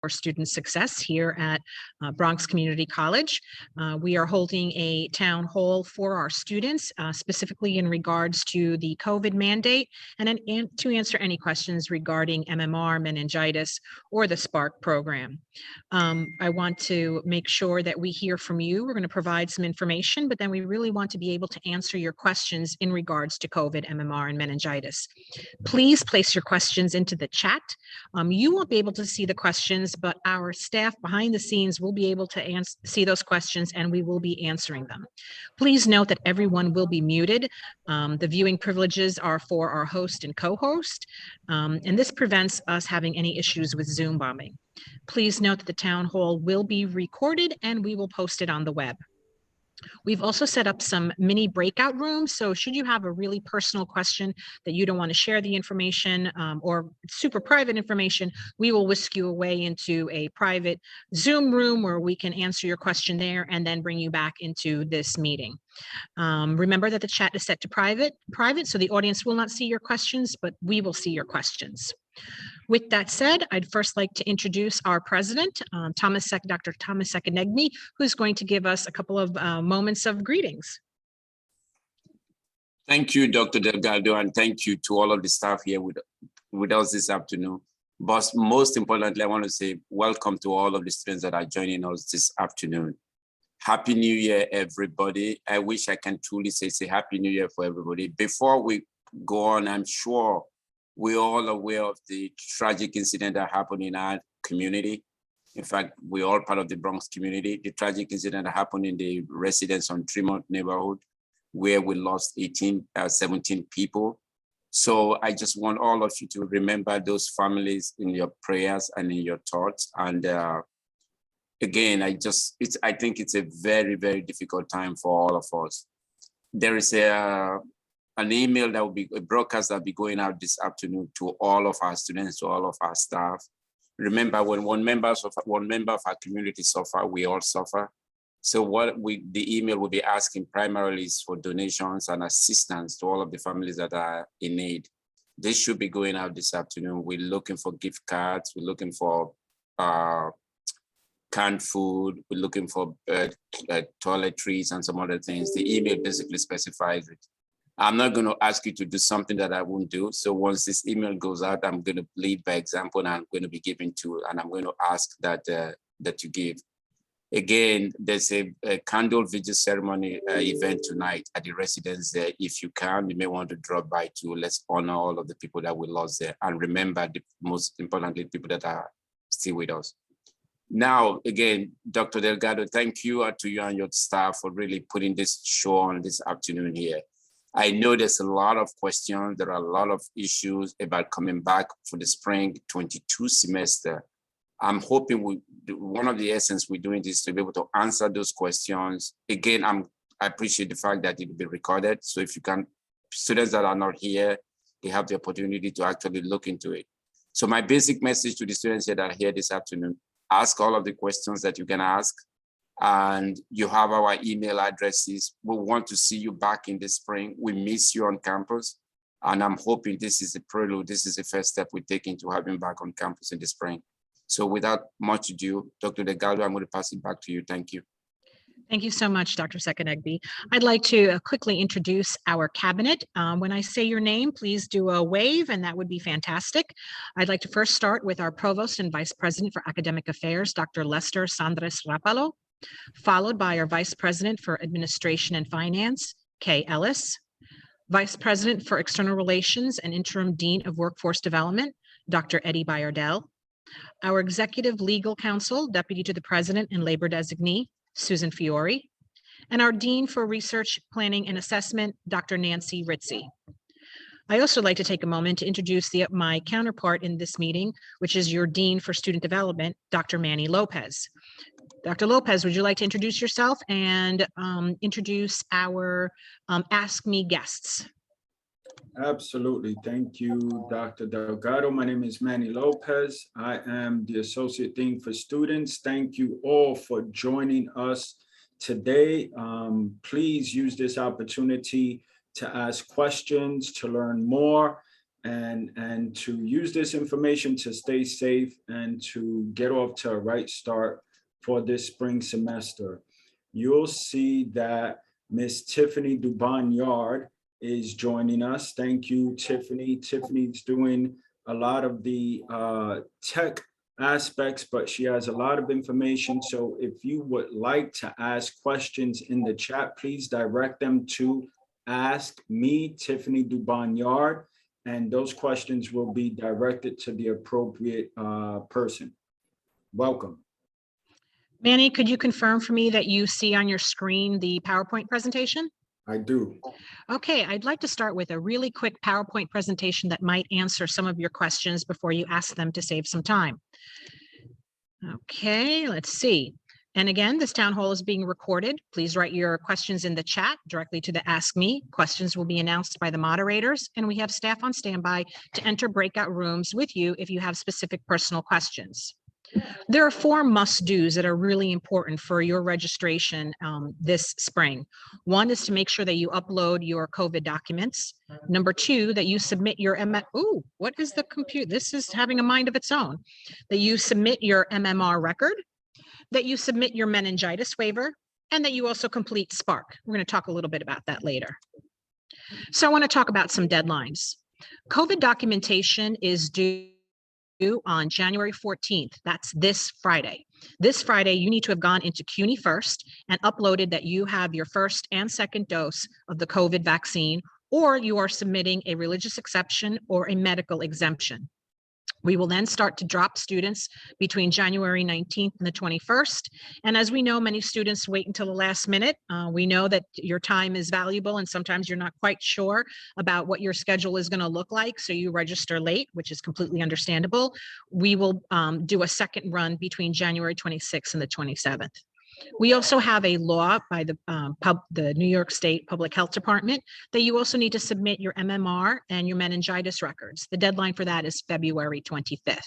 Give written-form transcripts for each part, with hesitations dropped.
for student success here at Bronx Community College. We are holding a town hall for our students, specifically in regards to the COVID mandate, and then to answer any questions regarding MMR, meningitis, or the SPARK program. I want to make sure that we hear from you. We're going to provide some information, but then we really want to be able to answer your questions in regards to COVID, MMR, and meningitis. Please place your questions into the chat. You won't be able to see the questions, but our staff behind the scenes will be able to see those questions, and we will be answering them. Please note that everyone will be muted. The viewing privileges are for our host and co-host, and this prevents us having any issues with Zoom bombing. Please note that the town hall will be recorded and we will post it on the web. We've also set up some mini breakout rooms. So should you have a really personal question that you don't want to share the information or super private information, we will whisk you away into a private Zoom room where we can answer your question there and then bring you back into this meeting. Remember that the chat is set to private, so the audience will not see your questions, but we will see your questions. With that said, I'd first like to introduce our president, Dr. Thomas Sekenegbe, who's going to give us a couple of moments of greetings. Thank you, Dr. Delgado, and thank you to all of the staff here with us this afternoon. But most importantly, I want to say welcome to all of the students that are joining us this afternoon. Happy New Year, everybody. I wish I can truly say Happy New Year for everybody. Before we go on, I'm sure we're all aware of the tragic incident that happened in our community. In fact, we're all part of the Bronx community. The tragic incident that happened in the residence on Tremont neighborhood, where we lost 17 people. So I just want all of you to remember those families in your prayers and in your thoughts. And again, I think it's a very, very difficult time for all of us. There is an email that will be a broadcast that will be going out this afternoon to all of our students, to all of our staff. Remember, when one member of our community suffer, we all suffer. So the email will be asking primarily is for donations and assistance to all of the families that are in need. This should be going out this afternoon. We're looking for gift cards. We're looking for canned food. We're looking for toiletries and some other things. The email basically specifies it. I'm not going to ask you to do something that I won't do. So once this email goes out, I'm going to lead by example, and I'm going to be giving to, and I'm going to ask that you give. Again, there's a candle vigil ceremony event tonight at the residence there. If you can, you may want to drop by to let's honor all of the people that we lost there. And remember, most importantly, people that are still with us. Now, again, Dr. Delgado, thank you to you and your staff for really putting this show on this afternoon here. I know there's a lot of questions. There are a lot of issues about coming back for the spring 22 semester. I'm hoping one of the essence we're doing is to be able to answer those questions. Again, I appreciate the fact that it will be recorded. So if you can, students that are not here, they have the opportunity to actually look into it. So my basic message to the students that are here this afternoon, ask all of the questions that you can ask. And you have our email addresses. We want to see you back in the spring. We miss you on campus. And I'm hoping this is a prelude. This is the first step we take into having back on campus in the spring. So without much ado, Dr. Delgado, I'm going to pass it back to you. Thank you. Thank you so much, Dr. Sekenegbe. I'd like to quickly introduce our cabinet. When I say your name, please do a wave, and that would be fantastic. I'd like to first start with our Provost and Vice President for Academic Affairs, Dr. Lester Sandres Rapalo, followed by our Vice President for Administration and Finance, Kay Ellis, Vice President for External Relations and Interim Dean of Workforce Development, Dr. Eddie Bayardell, our Executive Legal Counsel, Deputy to the President and Labor Designee, Susan Fiore, and our Dean for Research, Planning and Assessment, Dr. Nancy Ritzy. I also like to take a moment to introduce my counterpart in this meeting, which is your Dean for Student Development, Dr. Manny Lopez. Dr. Lopez, would you like to introduce yourself and introduce our Ask Me guests? Absolutely. Thank you, Dr. Delgado. My name is Manny Lopez. I am the Associate Dean for Students. Thank you all for joining us today. Please use this opportunity to ask questions, to learn more. and to use this information to stay safe and to get off to a right start for this spring semester. You'll see that Miss Tiffany Dubon-Yard is joining us. Thank you, Tiffany. Tiffany's doing a lot of the tech aspects, but she has a lot of information. So if you would like to ask questions in the chat, please direct them to Ask Me, Tiffany Dubon-Yard, and those questions will be directed to the appropriate person. Welcome. Manny, could you confirm for me that you see on your screen the PowerPoint presentation? I do. Okay, I'd like to start with a really quick PowerPoint presentation that might answer some of your questions before you ask them to save some time. Okay, let's see. And again, this town hall is being recorded. Please write your questions in the chat directly to the Ask Me. Questions will be announced by the moderators, and we have staff on standby to enter breakout rooms with you if you have specific personal questions. There are 4 must-dos that are really important for your registration this spring. One is to make sure that you upload your COVID documents. Number 2, that you submit your Ooh, what is the compute? This is having a mind of its own. That you submit your MMR record, that you submit your meningitis waiver, and that you also complete Spark. We're going to talk a little bit about that later. So I want to talk about some deadlines. COVID documentation is due on January 14th. That's this Friday. This Friday, you need to have gone into CUNY first and uploaded that you have your first and second dose of the COVID vaccine, or you are submitting a religious exception or a medical exemption. We will then start to drop students between January 19th and the 21st. And as we know, many students wait until the last minute. We know that your time is valuable and sometimes you're not quite sure about what your schedule is going to look like. So you register late, which is completely understandable. We will do a second run between January 26th and the 27th. We also have a law by the New York State Public Health Department that you also need to submit your MMR and your meningitis records. The deadline for that is February 25th.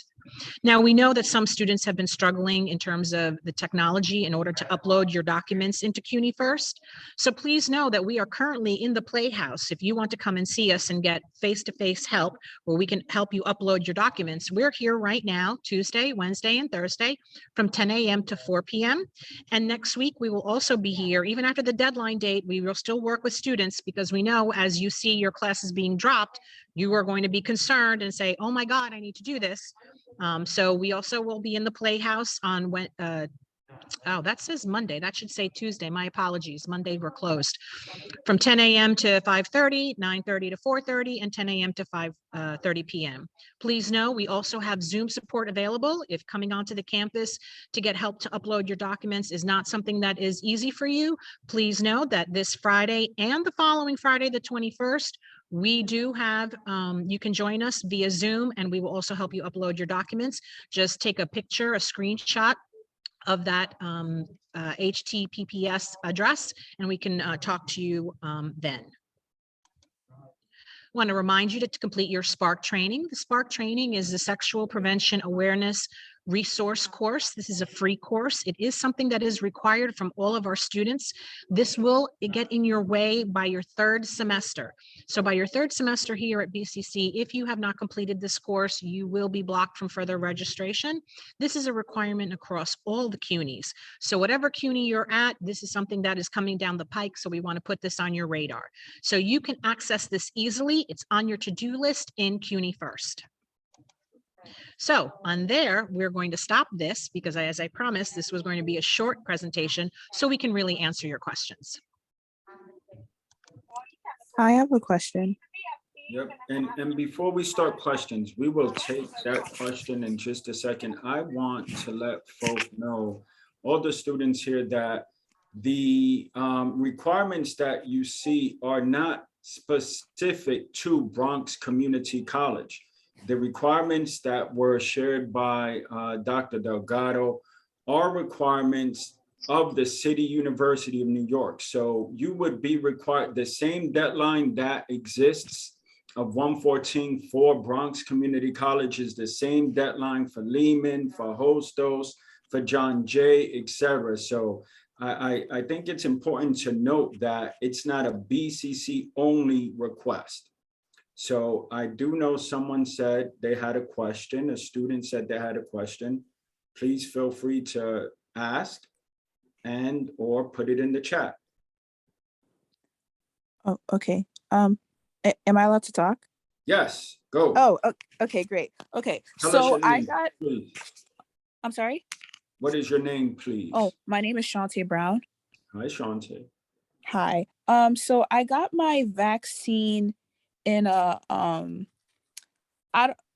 Now, we know that some students have been struggling in terms of the technology in order to upload your documents into CUNY first. So please know that we are currently in the Playhouse. If you want to come and see us and get face-to-face help where we can help you upload your documents, we're here right now, Tuesday, Wednesday, and Thursday from 10 a.m. to 4 p.m. And next week, we will also be here. Even after the deadline date, we will still work with students because we know as you see your classes being dropped, you are going to be concerned and say, oh my God, I need to do this. So we also will be in the Playhouse on when, oh, that says Monday. That should say Tuesday. My apologies. Monday we're closed from 10 a.m. to 5:30, 9:30 to 4:30, and 10 a.m. to 5:30 p.m. Please know we also have Zoom support available if coming onto the campus to get help to upload your documents is not something that is easy for you. Please know that this Friday and the following Friday, the 21st, we do have, you can join us via Zoom and we will also help you upload your documents. Just take a picture, a screenshot of that HTTPS address, and we can talk to you then. I want to remind you to complete your Spark training. The Spark training is the Sexual Prevention Awareness resource course. This is a free course. It is something that is required from all of our students. This will get in your way by your 3rd semester. So by your 3rd semester here at BCC, if you have not completed this course, you will be blocked from further registration. This is a requirement across all the CUNYs. So whatever CUNY you're at, this is something that is coming down the pike. So we want to put this on your radar. So you can access this easily. It's on your to-do list in CUNY first. So on there, we're going to stop this because as I promised, this was going to be a short presentation so we can really answer your questions. I have a question. Yep, and before we start questions, we will take that question in just a second. I want to let folks know, all the students here, that the requirements that you see are not specific to Bronx Community College. The requirements that were shared by Dr. Delgado are requirements of the City University of New York. So you would be required, the same deadline that exists of 114 for Bronx Community College is the same deadline for Lehman, for Hostos, for John Jay, etc. So I think it's important to note that it's not a BCC only request. So I do know someone said they had a question. A student said they had a question. Please feel free to ask and or put it in the chat. Oh, okay. Am I allowed to talk? Yes, go. Oh, okay, great. Okay, Tell us so your I name, got, please. I'm sorry? What is your name, please? Oh, my name is Shantae Brown. Hi, Shante. Hi. So I got my vaccine in a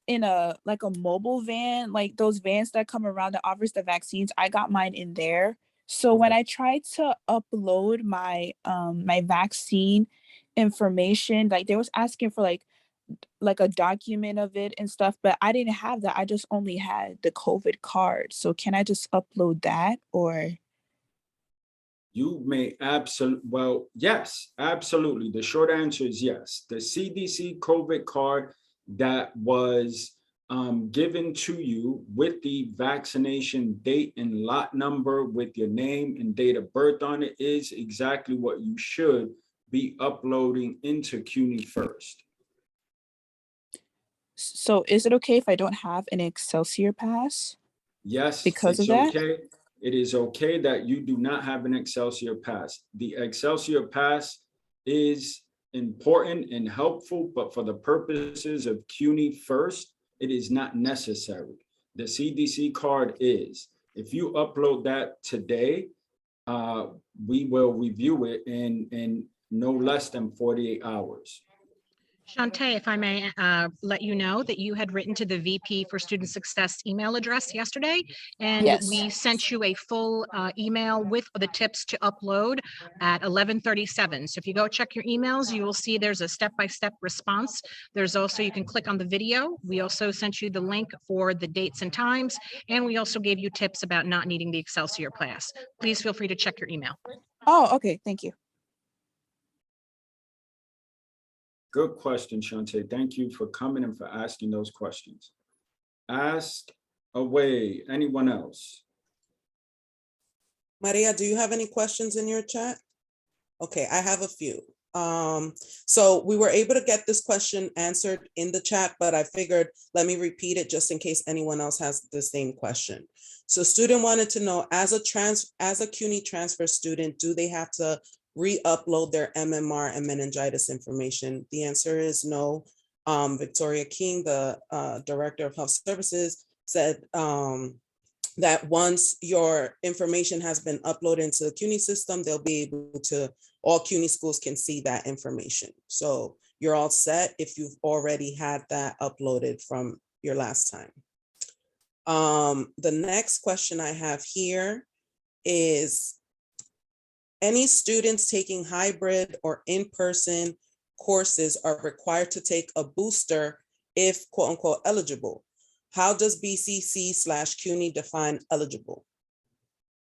in a like a mobile van, like those vans that come around that offers the vaccines. I got mine in there. So when I tried to upload my my vaccine information, like they was asking for like a document of it and stuff, but I didn't have that. I just only had the COVID card. So can I just upload that or? You may absolutely, well, yes, absolutely. The short answer is yes. The CDC COVID card that was given to you with the vaccination date and lot number with your name and date of birth on it is exactly what you should be uploading into CUNY first. So is it okay if I don't have an Excelsior pass? Yes, Because of it's that? okay. It is okay that you do not have an Excelsior pass. The Excelsior pass is important and helpful, but for the purposes of CUNY first, it is not necessary. The CDC card is. If you upload that today, we will review it in no less than 48 hours. Shantae, if I may let you know that you had written to the VP for Student Success email address yesterday, and Yes. we sent you a full email with the tips to upload at 11:37. So if you go check your emails, you will see there's a step-by-step response. There's also, you can click on the video. We also sent you the link for the dates and times, and we also gave you tips about not needing the Excelsior class. Please feel free to check your email. Oh, okay. Thank you. Good question, Shante. Thank you for coming and for asking those questions. Ask away. Anyone else? Maria, do you have any questions in your chat? Okay, I have a few. So we were able to get this question answered in the chat, but I figured let me repeat it just in case anyone else has the same question. So student wanted to know, as a CUNY transfer student, do they have to re-upload their MMR and meningitis information? The answer is no. Victoria King, the Director of Health Services, said that once your information has been uploaded into the CUNY system, they'll be able to, all CUNY schools can see that information. So you're all set if you've already had that uploaded from your last time. The next question I have here is, any students taking hybrid or in-person courses are required to take a booster if quote unquote eligible. How does BCC/CUNY define eligible?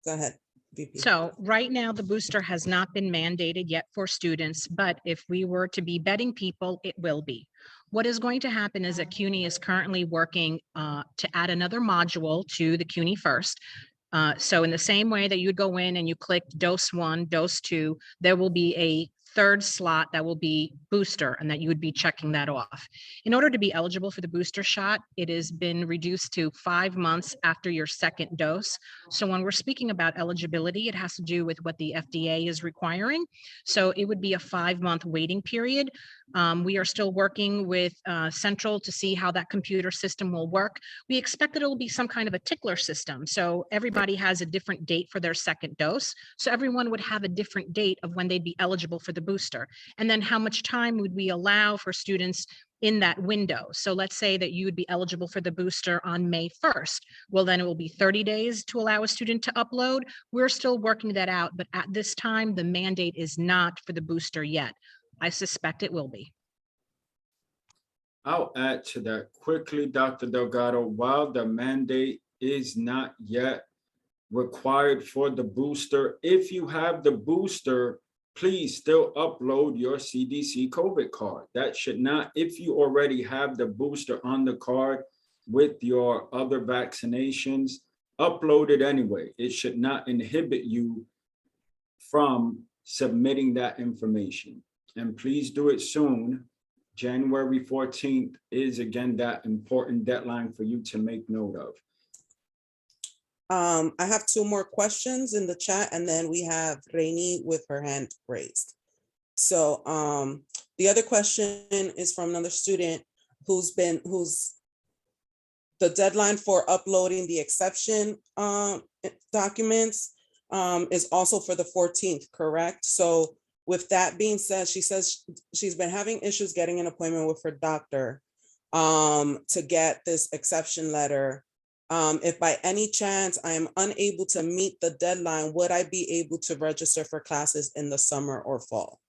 Go ahead, VP. So right now, the booster has not been mandated yet for students, but if we were to be betting people, it will be. What is going to happen is that CUNY is currently working to add another module to the CUNY First. So in the same way that you'd go in and you click dose 1, dose 2, there will be a third slot that will be booster, and that you would be checking that off. In order to be eligible for the booster shot, it has been reduced to 5 months after your second dose. So when we're speaking about eligibility, it has to do with what the FDA is requiring. So it would be a 5-month waiting period. We are still working with Central to see how that computer system will work. We expect that it will be some kind of a tickler system. So everybody has a different date for their second dose. So everyone would have a different date of when they'd be eligible for the booster. And then how much time would we allow for students in that window? So let's say that you would be eligible for the booster on May 1st. Well, then it will be 30 days to allow a student to upload. We're still working that out, but at this time, the mandate is not for the booster yet. I suspect it will be. I'll add to that quickly, Dr. Delgado. While the mandate is not yet required for the booster, if you have the booster, please still upload your CDC COVID card. That should not, if you already have the booster on the card with your other vaccinations, upload it anyway. It should not inhibit you from submitting that information. And please do it soon, January 14th is again that important deadline for you to make note of. I have two more questions in the chat, and then we have Rainy with her hand raised. So the other question is from another student who's the deadline for uploading the exception documents is also for the 14th, correct? So with that being said, she says she's been having issues getting an appointment with her doctor to get this exception letter. If by any chance I am unable to meet the deadline, would I be able to register for classes in the summer or fall?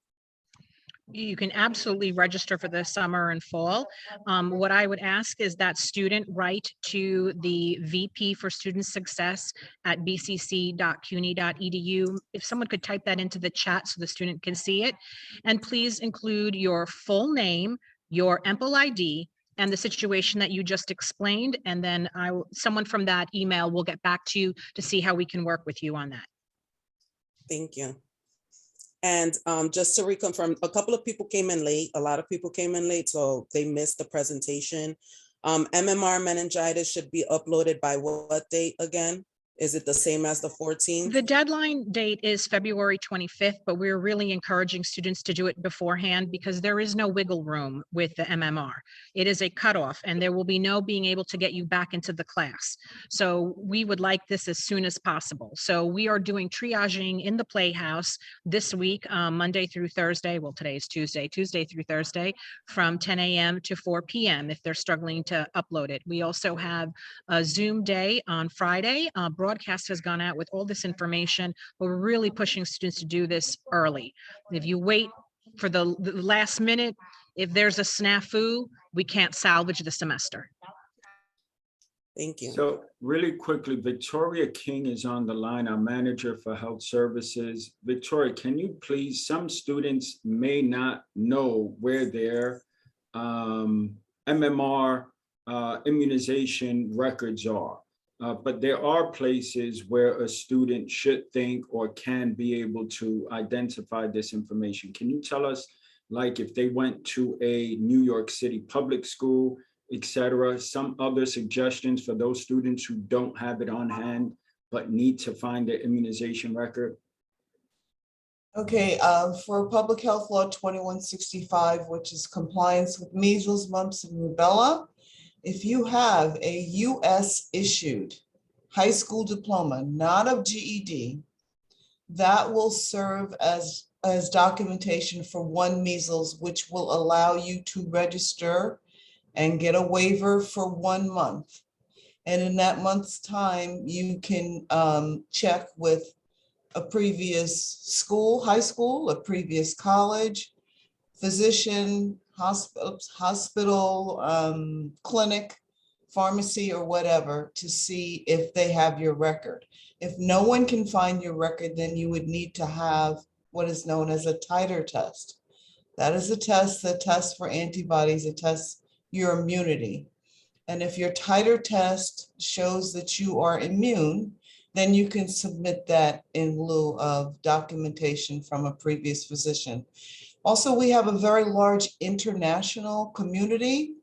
You can absolutely register for the summer and fall. What I would ask is that student write to the VP for Student Success at bcc.cuny.edu. If someone could type that into the chat so the student can see it. And please include your full name, your EMPL ID, and the situation that you just explained. And then someone from that email will get back to you to see how we can work with you on that. Thank you. And just to reconfirm, a couple of people came in late. A lot of people came in late, so they missed the presentation. MMR meningitis should be uploaded by what date again? Is it the same as the 14th? The deadline date is February 25th, but we're really encouraging students to do it beforehand because there is no wiggle room with the MMR. It is a cutoff and there will be no being able to get you back into the class. So we would like this as soon as possible. So we are doing triaging in the Playhouse this week, Monday through Thursday. Well, today is Tuesday through Thursday from 10 a.m. to 4 p.m. if they're struggling to upload it. We also have a Zoom day on Friday. Broadcast has gone out with all this information, but we're really pushing students to do this early. If you wait for the last minute, if there's a snafu, we can't salvage the semester. Thank you. So really quickly, Victoria King is on the line, our manager for health services. Victoria, can you please, some students may not know where their MMR immunization records are. But there are places where a student should think or can be able to identify this information. Can you tell us, like if they went to a New York City public school, etc., some other suggestions for those students who don't have it on hand, but need to find their immunization record? Okay, for Public Health Law 2165, which is compliance with measles, mumps, and rubella, if you have a US issued high school diploma, not of GED, that will serve as documentation for one measles, which will allow you to register and get a waiver for 1 month. And in that month's time, you can check with a previous school, high school, a previous college, physician, hospital, clinic, pharmacy, or whatever to see if they have your record. If no one can find your record, then you would need to have what is known as a titer test. That is a test that tests for antibodies, it tests your immunity. And if your titer test shows that you are immune, then you can submit that in lieu of documentation from a previous physician. Also, we have a very large international community,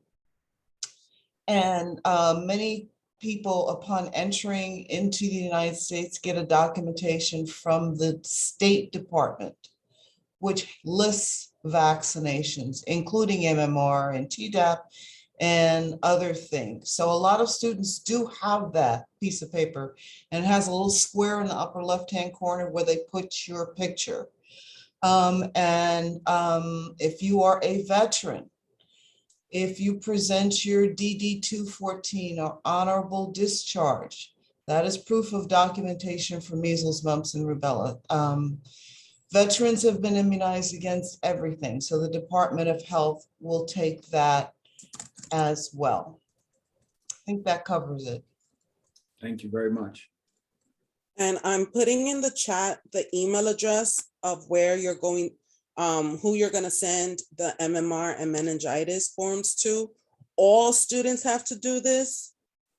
and many people upon entering into the United States get a documentation from the State Department, which lists vaccinations, including MMR and Tdap and other things. So a lot of students do have that piece of paper, and it has a little square in the upper left-hand corner where they put your picture. If you are a veteran, if you present your DD-214 or honorable discharge, that is proof of documentation for measles, mumps, and rubella. Veterans have been immunized against everything, so the Department of Health will take that as well. I think that covers it. Thank you very much. And I'm putting in the chat the email address of where you're going, who you're going to send the MMR and meningitis forms to. All students have to do this.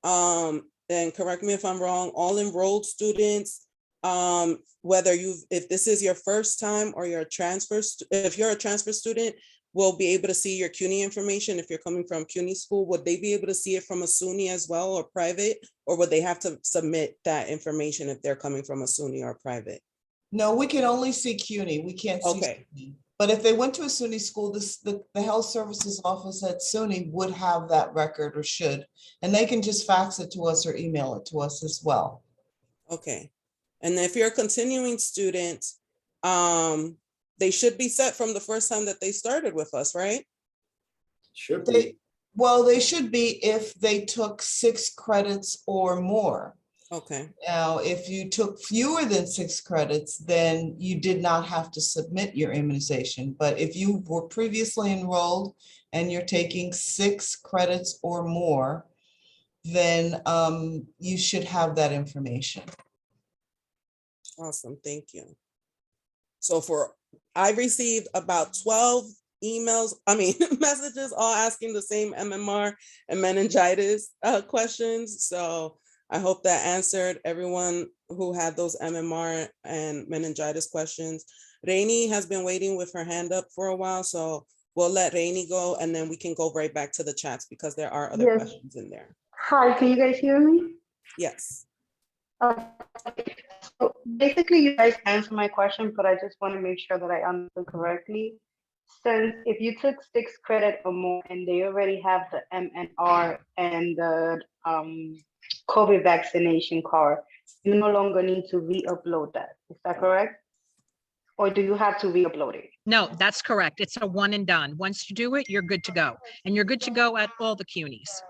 And correct me if I'm wrong, all enrolled students, whether if this is your first time or you're a transfer, if you're a transfer student, will be able to see your CUNY information if you're coming from CUNY school? Would they be able to see it from a SUNY as well or private? Or would they have to submit that information if they're coming from a SUNY or private? No, we can only see CUNY. We can't see. Okay. SUNY. But if they went to a SUNY school, the health services office at SUNY would have that record or should, and they can just fax it to us or email it to us as well. Okay. And if you're a continuing student, they should be set from the first time that they started with us, right? Should be. Well, they should be if they took 6 credits or more. Okay. Now, if you took fewer than 6 credits, then you did not have to submit your immunization. But if you were previously enrolled and you're taking 6 credits or more, then you should have that information. Awesome. Thank you. So I received about 12 emails, messages all asking the same MMR and meningitis questions. So I hope that answered everyone who had those MMR and meningitis questions. Rainey has been waiting with her hand up for a while, so we'll let Rainey go and then we can go right back to the chats because there are other questions in there. Hi, can you guys hear me? Yes. Okay. So basically, you guys answered my question, but I just want to make sure that I understood correctly. Since if you took 6 credit or more and they already have the MNR and the COVID vaccination card, you no longer need to re-upload that. Is that correct? Or do you have to re-upload it? No, that's correct. It's a one and done. Once you do it, you're good to go. And you're good to go at all the CUNYs.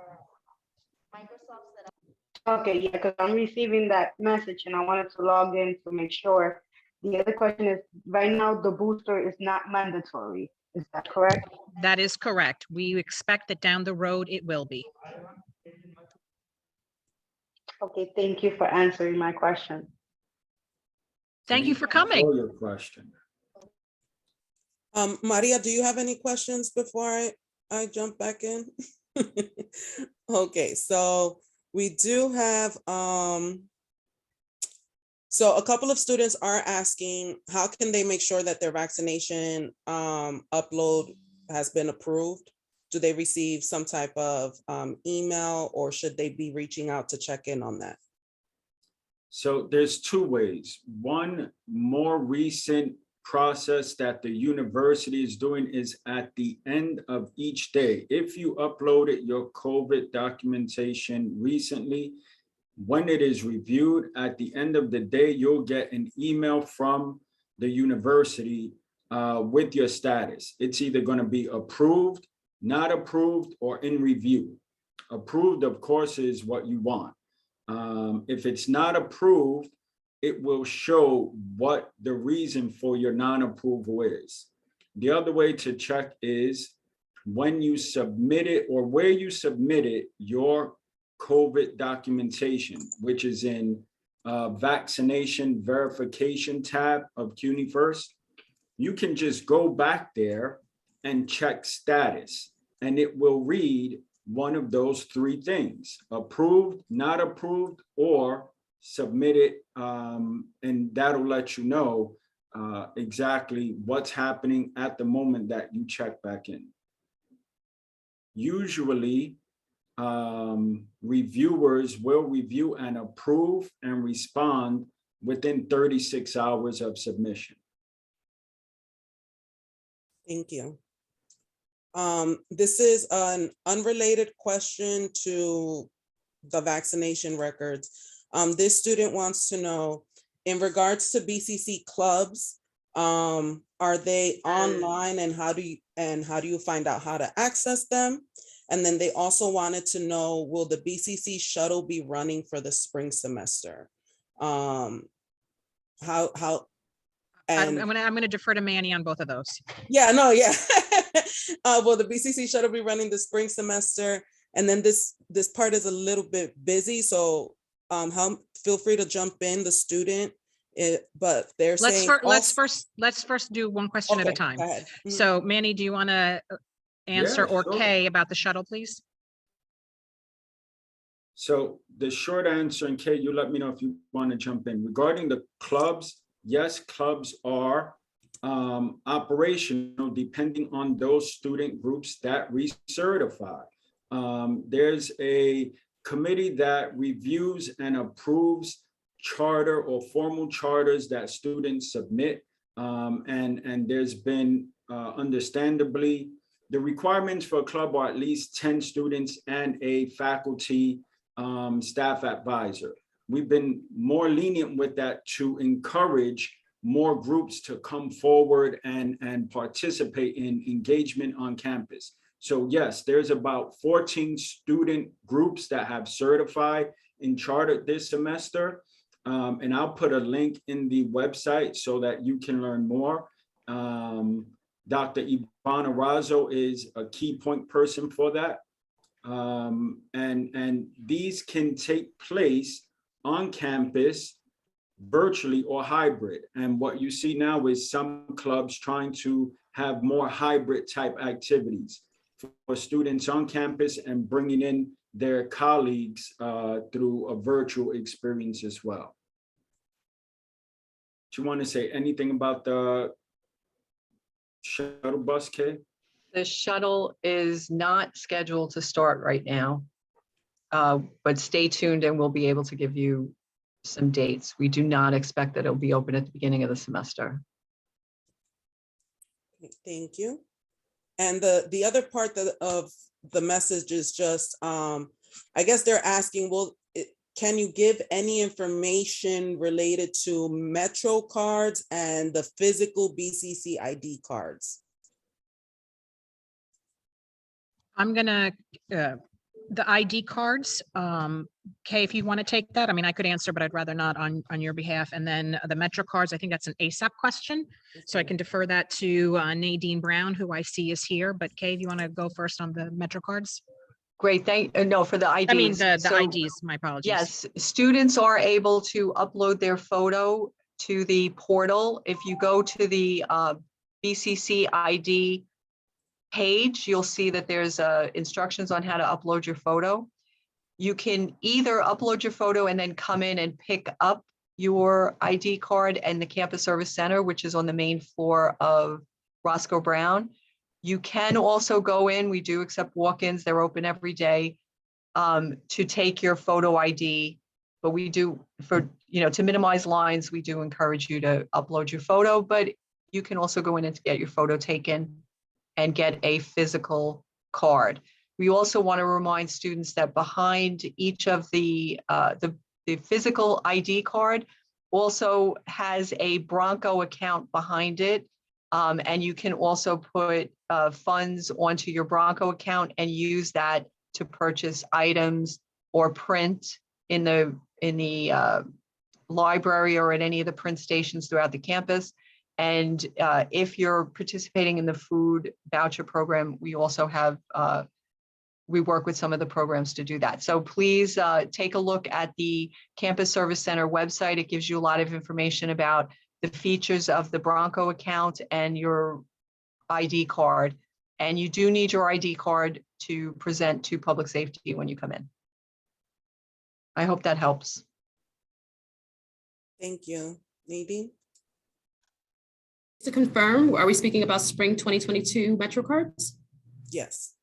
Okay, yeah, because I'm receiving that message and I wanted to log in to make sure. The other question is, right now, the booster is not mandatory. Is that correct? That is correct. We expect that down the road it will be. Okay, thank you for answering my question. Thank you for coming. For your question. Maria, do you have any questions before I jump back in? Okay, so we do have, so a couple of students are asking, how can they make sure that their vaccination upload has been approved? Do they receive some type of email or should they be reaching out to check in on that? So there's 2 ways. One more recent process that the university is doing is at the end of each day. If you uploaded your COVID documentation recently, when it is reviewed at the end of the day, you'll get an email from the university with your status. It's either going to be approved, not approved, or in review. Approved, of course, is what you want. If it's not approved, it will show what the reason for your non-approval is. The other way to check is when you submit it or where you submitted your COVID documentation, which is in vaccination verification tab of CUNY First. You can just go back there and check status, and it will read one of those 3 things: approved, not approved, or submitted, and that'll let you know exactly what's happening at the moment that you check back in. Usually, reviewers will review and approve and respond within 36 hours of submission. Thank you. This is an unrelated question to the vaccination records. This student wants to know, in regards to BCC clubs, are they online and how do you find out how to access them? And then they also wanted to know, will the BCC shuttle be running for the spring semester? I'm gonna defer to Manny on both of those. Yeah, no, yeah. Will the BCC shuttle be running the spring semester? And then this part is a little bit busy, so feel free to jump in, the student. But they're saying Let's first do one question at a time. Go ahead. So Manny, do you want to answer, Yeah, or sure. Kay, about the shuttle, please? So the short answer, and Kay, you let me know if you want to jump in. Regarding the clubs, yes, clubs are operational depending on those student groups that recertify. There's a committee that reviews and approves charter or formal charters that students submit. And there's been understandably, the requirements for a club are at least 10 students and a faculty staff advisor. We've been more lenient with that to encourage more groups to come forward and participate in engagement on campus. So yes, there's about 14 student groups that have certified and chartered this semester. And I'll put a link in the website so that you can learn more. Dr. Ivana Razo is a key point person for that. And these can take place on campus, virtually or hybrid. And what you see now is some clubs trying to have more hybrid type activities for students on campus and bringing in their colleagues through a virtual experience as well. Do you want to say anything about the shuttle bus, Kay? The shuttle is not scheduled to start right now, but stay tuned and we'll be able to give you some dates. We do not expect that it'll be open at the beginning of the semester. Thank you. And the other part of the message is just, I guess they're asking, well, can you give any information related to Metrocards and the physical BCC ID cards? I'm gonna, the ID cards, Kay, if you want to take that, I mean, I could answer, but I'd rather not on your behalf. And then the Metrocards, I think that's an ASAP question. So I can defer that to Nadine Brown, who I see is here. But Kay, if you want to go first on the Metrocards? Great, no, for the IDs. I mean, the So, IDs, my apologies. yes, students are able to upload their photo to the portal. If you go to the BCC ID page, you'll see that there's instructions on how to upload your photo. You can either upload your photo and then come in and pick up your ID card in the Campus Service Center, which is on the main floor of Roscoe Brown. You can also go in, we do accept walk-ins, they're open every day, to take your photo ID. But we do, to minimize lines, we do encourage you to upload your photo, but you can also go in and get your photo taken and get a physical card. We also want to remind students that behind each of the physical ID card also has a Bronco account behind it. And you can also put funds onto your Bronco account and use that to purchase items or print in the library or at any of the print stations throughout the campus. And if you're participating in the food voucher program, we also have, we work with some of the programs to do that. So please take a look at the Campus Service Center website. It gives you a lot of information about the features of the Bronco account and your ID card. And you do need your ID card to present to public safety when you come in. I hope that helps. Thank you. Nadine? To confirm, are we speaking about spring 2022 Metrocards? Yes.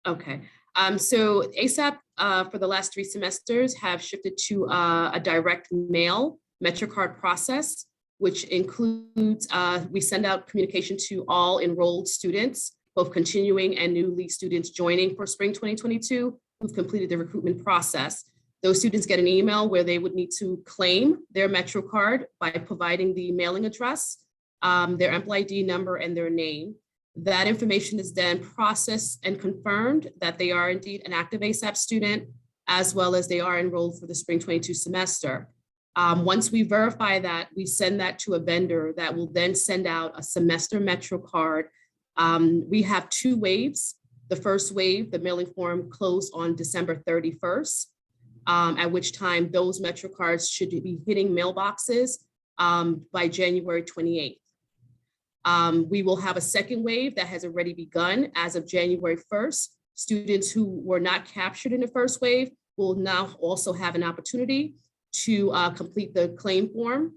Okay. So ASAP for the last 3 semesters have shifted to a direct mail Metrocard process, which includes, we send out communication to all enrolled students, both continuing and newly students joining for spring 2022 who've completed the recruitment process. Those students get an email where they would need to claim their Metrocard by providing the mailing address, their EMPL ID number, and their name. That information is then processed and confirmed that they are indeed an active ASAP student, as well as they are enrolled for the spring 22 semester. Once we verify that, we send that to a vendor that will then send out a semester Metrocard. We have 2 waves. The first wave, the mailing form closed on December 31st, at which time those Metrocards should be hitting mailboxes by January 28th. We will have a second wave that has already begun as of January 1st. Students who were not captured in the first wave will now also have an opportunity to complete the claim form.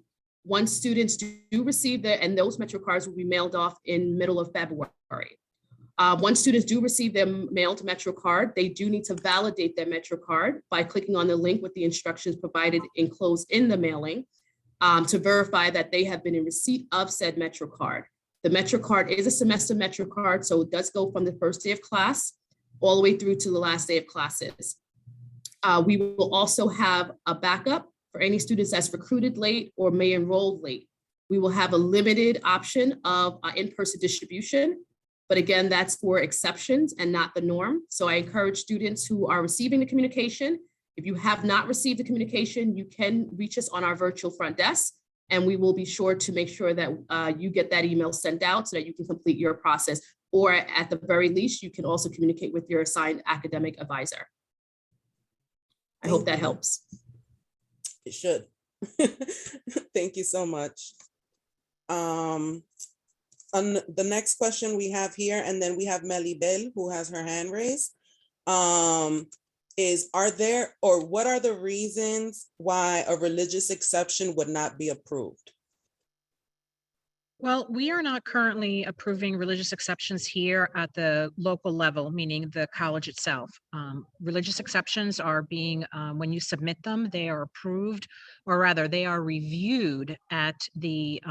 Once students do receive that, and those Metrocards will be mailed off in middle of February. Once students do receive their mailed Metrocard, they do need to validate their Metrocard by clicking on the link with the instructions provided enclosed in the mailing to verify that they have been in receipt of said Metrocard. The Metrocard is a semester Metrocard, so it does go from the first day of class all the way through to the last day of classes. We will also have a backup for any students that's recruited late or may enroll late. We will have a limited option of in-person distribution, but again, that's for exceptions and not the norm. So I encourage students who are receiving the communication, if you have not received the communication, you can reach us on our virtual front desk, and we will be sure to make sure that you get that email sent out so that you can complete your process. Or at the very least, you can also communicate with your assigned academic advisor. I hope that helps. It should. Thank you so much. On the next question we have here, and then we have Melibel who has her hand raised, is what are the reasons why a religious exception would not be approved? Well, we are not currently approving religious exceptions here at the local level, meaning the college itself. Religious exceptions are being, when you submit them, they are approved, or rather they are reviewed at the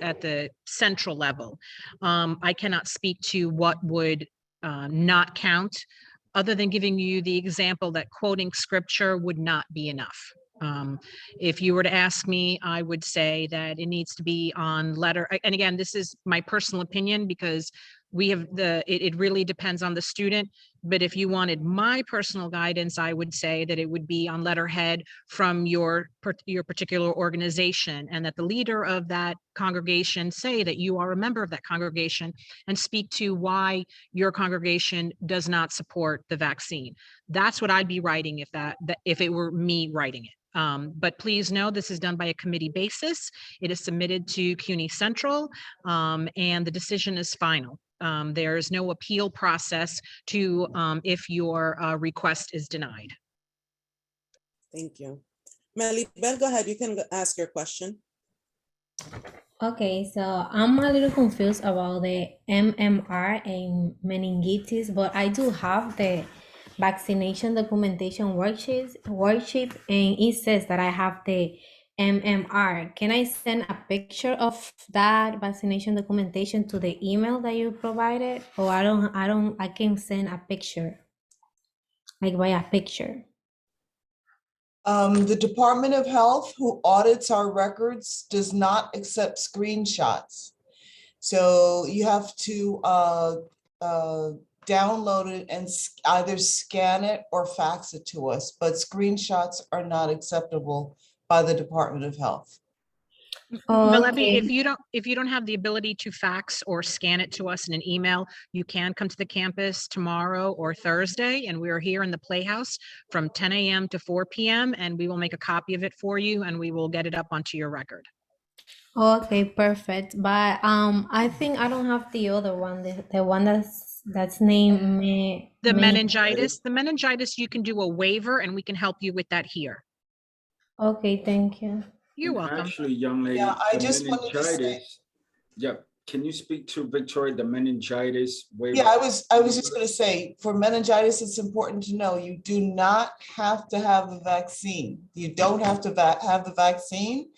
at the central level. I cannot speak to what would not count, other than giving you the example that quoting scripture would not be enough. If you were to ask me, I would say that it needs to be on letter. And again, this is my personal opinion because we have it really depends on the student. But if you wanted my personal guidance, I would say that it would be on letterhead from your particular organization, and that the leader of that congregation say that you are a member of that congregation and speak to why your congregation does not support the vaccine. That's what I'd be writing if it were me writing it. But please know this is done by a committee basis. It is submitted to CUNY Central, and the decision is final. There is no appeal process to if your request is denied. Thank you. Melibel, go ahead. You can ask your question. Okay, so I'm a little confused about the MMR and meningitis, but I do have the vaccination documentation worksheet, and it says that I have the MMR. Can I send a picture of that vaccination documentation to the email that you provided? Or I can send a picture, like by a picture. The Department of Health, who audits our records, does not accept screenshots. So you have to download it and either scan it or fax it to us, but screenshots are not acceptable by the Department of Health. Malabi, if you don't have the ability to fax or scan it to us in an email, you can come to the campus tomorrow or Thursday, and we are here in the Playhouse from 10 a.m. to 4 p.m. and we will make a copy of it for you and we will get it up onto your record. Okay, perfect. But I think I don't have the other one, the one that's named the meningitis. The meningitis, you can do a waiver and we can help you with that here. Okay, thank you. You're welcome. Actually, young lady, Yeah, I the just wanted to say- meningitis. Yeah, can you speak to Victoria, the meningitis waiver? Yeah, I was just going to say, for meningitis, it's important to know you do not have to have the vaccine. You don't have to have the vaccine.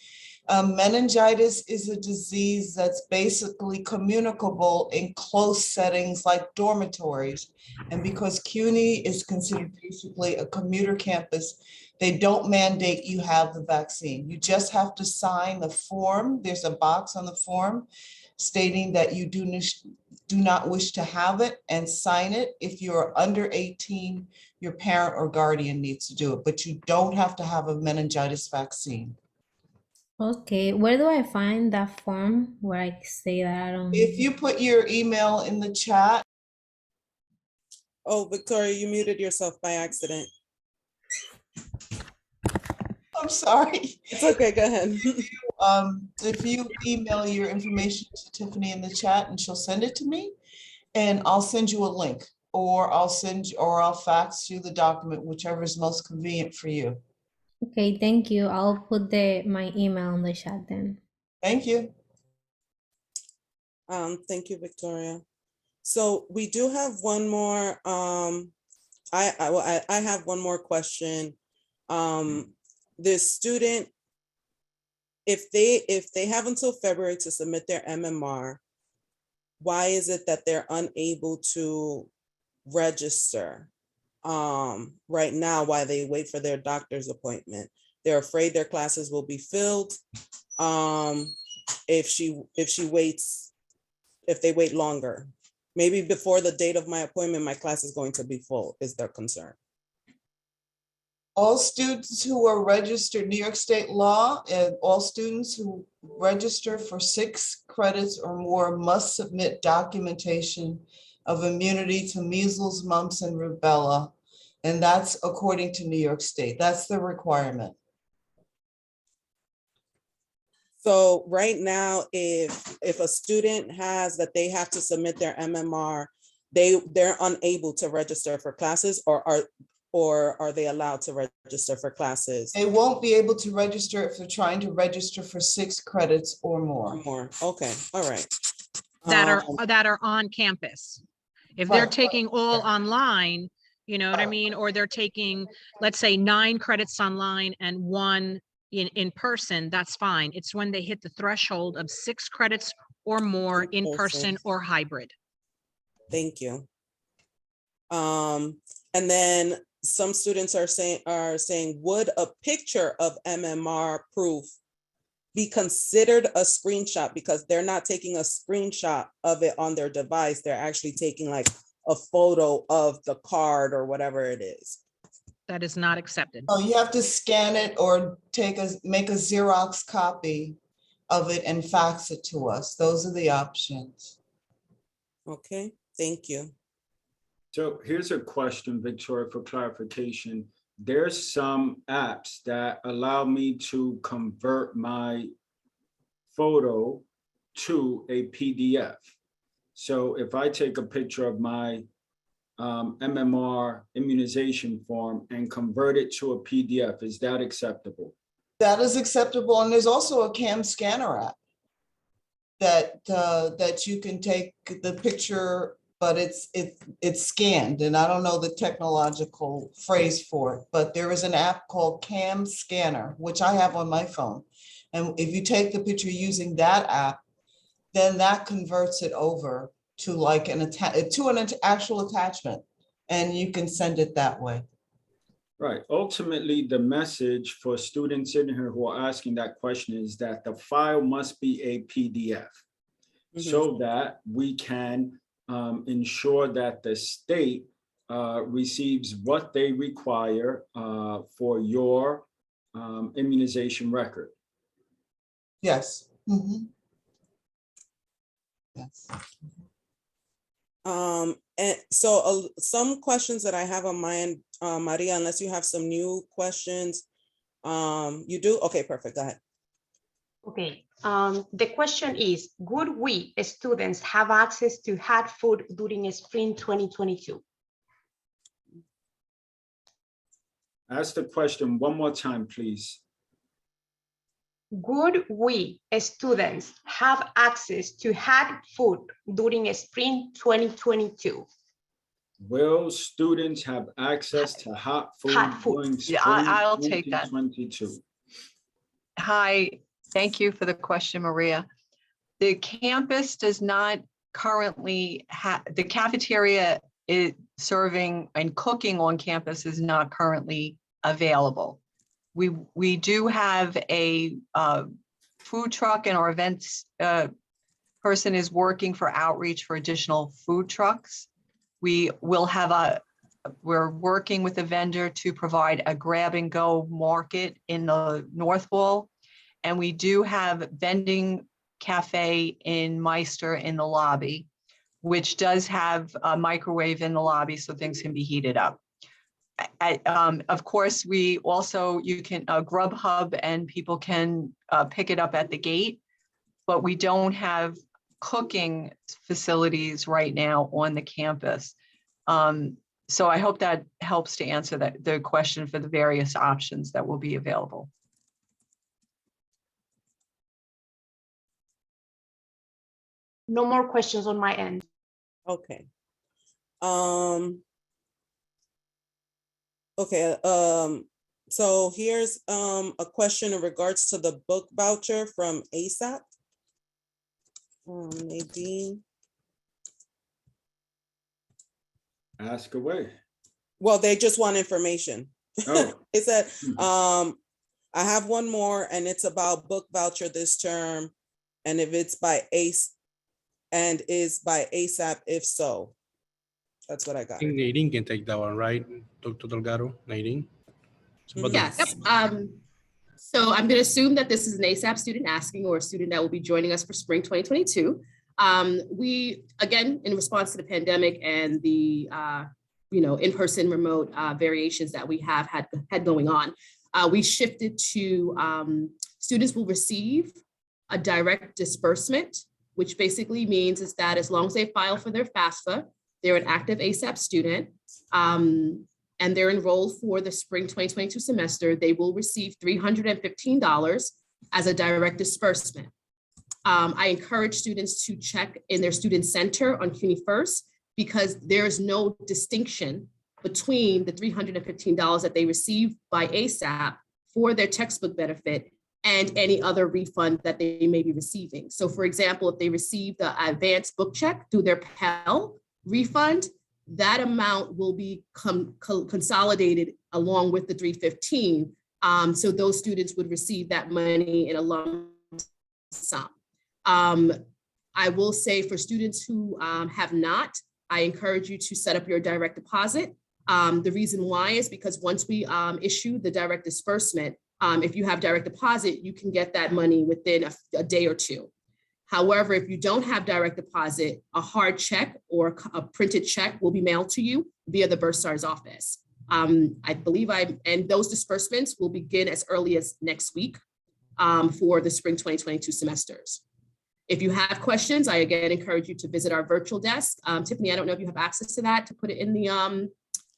Meningitis is a disease that's basically communicable in close settings like dormitories. And because CUNY is considered basically a commuter campus, they don't mandate you have the vaccine. You just have to sign the form. There's a box on the form stating that you do not wish to have it, and sign it. If you're under 18, your parent or guardian needs to do it, but you don't have to have a meningitis vaccine. Okay, where do I find that form where I say that I don't? If you put your email in the chat. Oh, Victoria, you muted yourself by accident. I'm sorry. It's okay, go ahead. If you email your information to Tiffany in the chat and she'll send it to me, and I'll send you a link, or I'll fax you the document, whichever is most convenient for you. Okay, thank you. I'll put my email in the chat then. Thank you. Thank you, Victoria. So we do have one more, I have one more question. The student, if they have until February to submit their MMR, why is it that they're unable to register right now while they wait for their doctor's appointment? They're afraid their classes will be filled if they wait longer. Maybe before the date of my appointment, my class is going to be full, is their concern. All students who are registered, New York State law, and all students who register for 6 credits or more must submit documentation of immunity to measles, mumps, and rubella. And that's according to New York State. That's the requirement. So right now, if a student has that they have to submit their MMR, they're unable to register for classes, or are they allowed to register for classes? They won't be able to register if they're trying to register for 6 credits or more. Okay, all right. That are on campus. If they're Right. taking all online, you know what I mean? Or they're taking, let's say 9 credits online and 1 in person, that's fine. It's when they hit the threshold of 6 credits or more in person or hybrid. Thank you. And then some students are saying, would a picture of MMR proof be considered a screenshot, because they're not taking a screenshot of it on their device. They're actually taking like a photo of the card or whatever it is. That is not accepted. Oh, you have to scan it or make a Xerox copy of it and fax it to us. Those are the options. Okay, thank you. So here's a question, Victoria, for clarification. There's some apps that allow me to convert my photo to a PDF. So if I take a picture of my MMR immunization form and convert it to a PDF, is that acceptable? That is acceptable. And there's also a CAM scanner app that you can take the picture, but it's scanned. And I don't know the technological phrase for it, but there is an app called CAM Scanner, which I have on my phone. And if you take the picture using that app, then that converts it over to like an actual attachment, and you can send it that way. Right. Ultimately, the message for students in here who are asking that question is that the file must be a PDF so that we can ensure that the state receives what they require for your immunization record. Yes. Mm-hmm. Yes. And so some questions that I have on my end, Maria, unless you have some new questions, you do? Okay, perfect. Go ahead. Okay. The question is, would we students have access to hot food during spring 2022? Ask the question one more time, please. Would we students have access to hot food during spring 2022? Will students have access to hot food during spring I'll take that. 2022? Hi, thank you for the question, Maria. The campus does not currently have, the cafeteria is serving and cooking on campus is not currently available. We do have a food truck, and our events person is working for outreach for additional food trucks. We will have we're working with a vendor to provide a grab and go market in the North Wall. And we do have vending cafe in Meister in the lobby, which does have a microwave in the lobby so things can be heated up. Of course, we also, you can Grubhub and people can pick it up at the gate, but we don't have cooking facilities right now on the campus. So I hope that helps to answer the question for the various options that will be available. No more questions on my end. Okay. Okay, so here's a question in regards to the book voucher from ASAP. Nadine. Ask away. Well, they just want information. Oh. They said, I have one more and it's about book voucher this term. And if it's by ACE and is by ASAP, if so. That's what I got. I think Nadine can take that one, right? Dr. Delgado, Nadine? Yes. So I'm going to assume that this is an ASAP student asking, or a student that will be joining us for spring 2022. We, again, in response to the pandemic and the in-person remote variations that we have had going on, we shifted to students will receive a direct disbursement, which basically means is that as long as they file for their FAFSA, they're an active ASAP student, and they're enrolled for the spring 2022 semester, they will receive $315 as a direct disbursement. I encourage students to check in their student center on CUNY First, because there's no distinction between the $315 that they receive by ASAP for their textbook benefit and any other refund that they may be receiving. So for example, if they receive the advanced book check through their Pell refund, that amount will be consolidated along with the $315. So those students would receive that money in a lump sum. I will say for students who have not, I encourage you to set up your direct deposit. The reason why is because once we issue the direct disbursement, if you have direct deposit, you can get that money within a day or two. However, if you don't have direct deposit, a hard check or a printed check will be mailed to you via the bursar's office. I believe and those disbursements will begin as early as next week for the spring 2022 semesters. If you have questions, I again encourage you to visit our virtual desk. Tiffany, I don't know if you have access to that to put it in the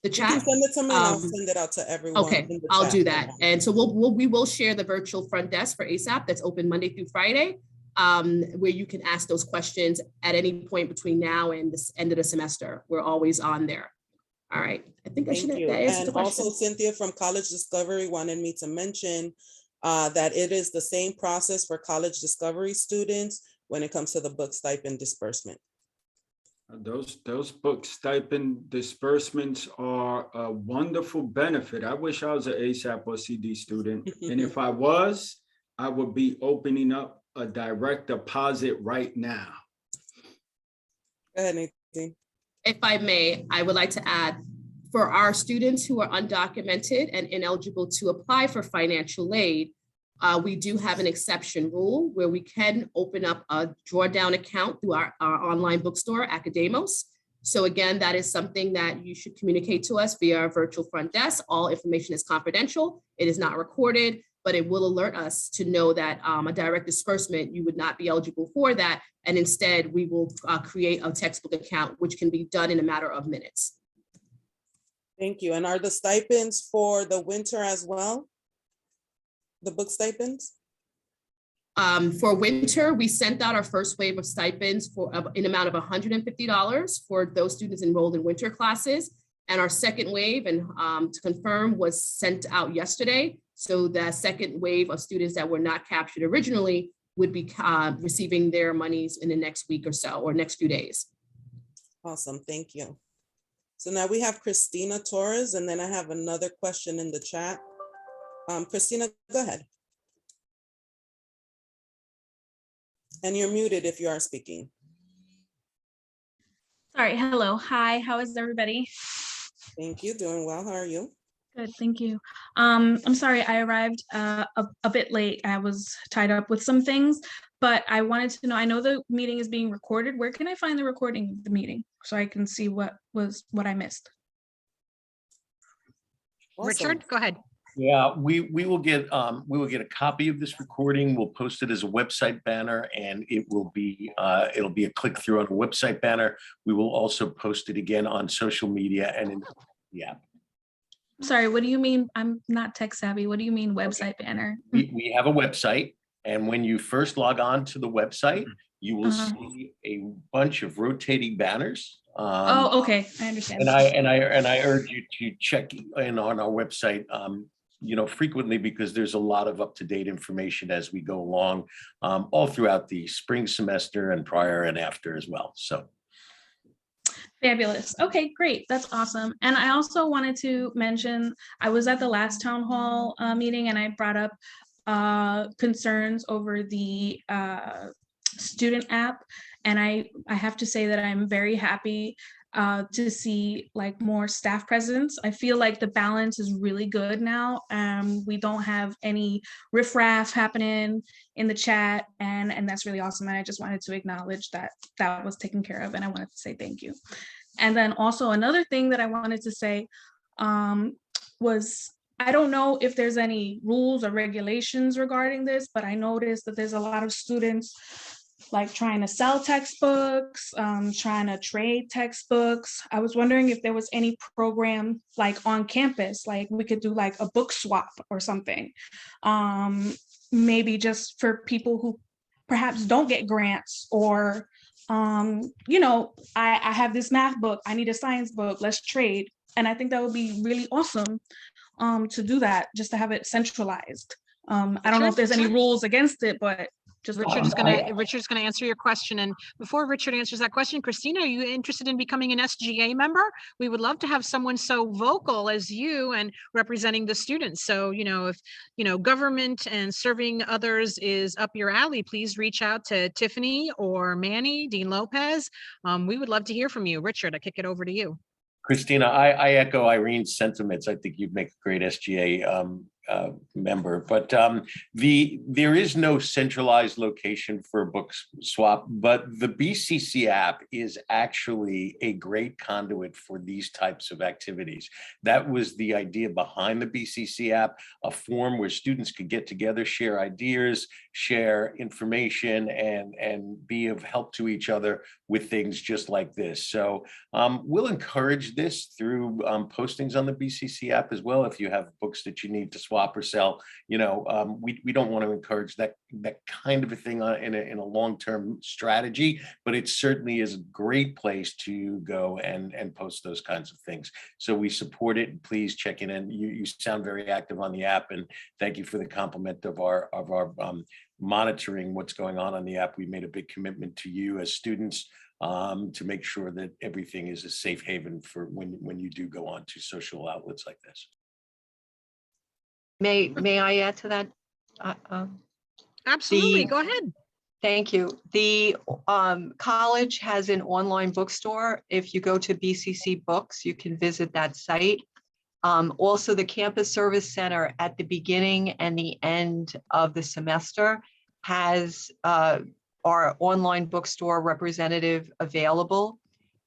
chat. You can send it to me and I'll send it out to everyone. Okay, I'll do that. And so we will share the virtual front desk for ASAP that's open Monday through Friday, where you can ask those questions at any point between now and the end of the semester. We're always on there. All right, I think I should have answered the question. Also Cynthia from College Discovery wanted me to mention that it is the same process for College Discovery students when it comes to the book stipend disbursement. Those book stipend disbursements are a wonderful benefit. I wish I was an ASAP or CD student. And if I was, I would be opening up a direct deposit right now. Go ahead, Nadine. If I may, I would like to add, for our students who are undocumented and ineligible to apply for financial aid, we do have an exception rule where we can open up a drawdown account through our online bookstore, Academos. So again, that is something that you should communicate to us via our virtual front desk. All information is confidential. It is not recorded, but it will alert us to know that a direct disbursement, you would not be eligible for that. And instead, we will create a textbook account, which can be done in a matter of minutes. Thank you. And are the stipends for the winter as well? The book stipends? For winter, we sent out our first wave of stipends for an amount of $150 for those students enrolled in winter classes. And our second wave, and to confirm, was sent out yesterday. So the second wave of students that were not captured originally would be receiving their monies in the next week or so, or next few days. Awesome, thank you. So now we have Christina Torres, and then I have another question in the chat. Christina, go ahead. And you're muted if you are speaking. Sorry, hello, hi, how is everybody? Thank you, doing well, how are you? Good, thank you. I'm sorry, I arrived a bit late. I was tied up with some things, but I wanted to know, I know the meeting is being recorded. Where can I find the recording of the meeting so I can see what I missed? Awesome. Richard, go ahead. Yeah, we will get a copy of this recording. We'll post it as a website banner, and it'll be a click through on a website banner. We will also post it again on social media and in the app. Sorry, what do you mean? I'm not tech savvy. What do you mean website banner? We have a website, and when you first log on to the website, you will see a bunch of rotating banners. Oh, okay, I understand. And I urge you to check in on our website, frequently, because there's a lot of up-to-date information as we go along, all throughout the spring semester and prior and after as well. So. Fabulous. Okay, great. That's awesome. And I also wanted to mention, I was at the last town hall meeting and I brought up concerns over the student app. And I have to say that I'm very happy to see like more staff presence. I feel like the balance is really good now. We don't have any riffraff happening in the chat, and that's really awesome. And I just wanted to acknowledge that that was taken care of, and I wanted to say thank you. And then also another thing that I wanted to say was, I don't know if there's any rules or regulations regarding this, but I noticed that there's a lot of students like trying to sell textbooks, trying to trade textbooks. I was wondering if there was any program like on campus, like we could do like a book swap or something. Maybe just for people who perhaps don't get grants, or, I have this math book, I need a science book, let's trade. And I think that would be really awesome to do that, just to have it centralized. I don't know if there's any rules against it, but just Richard's going to answer your question. And before Richard answers that question, Christina, are you interested in becoming an SGA member? We would love to have someone so vocal as you and representing the students. So, if, government and serving others is up your alley, please reach out to Tiffany or Manny, Dean Lopez. We would love to hear from you. Richard, I kick it over to you. Christina, I echo Irene's sentiments. I think you'd make a great SGA member, but there is no centralized location for a book swap, but the BCC app is actually a great conduit for these types of activities. That was the idea behind the BCC app, a forum where students could get together, share ideas, share information, and be of help to each other with things just like this. So we'll encourage this through postings on the BCC app as well. If you have books that you need to swap or sell, we don't want to encourage that kind of a thing in a long-term strategy, but it certainly is a great place to go and post those kinds of things. So we support it. Please check in, and you sound very active on the app, and thank you for the compliment of our monitoring what's going on the app. We made a big commitment to you as students to make sure that everything is a safe haven for when you do go on to social outlets like this. May I add to that? Absolutely, go ahead. Thank you. The college has an online bookstore. If you go to BCC Books, you can visit that site. Also, the Campus Service Center at the beginning and the end of the semester has our online bookstore representative available.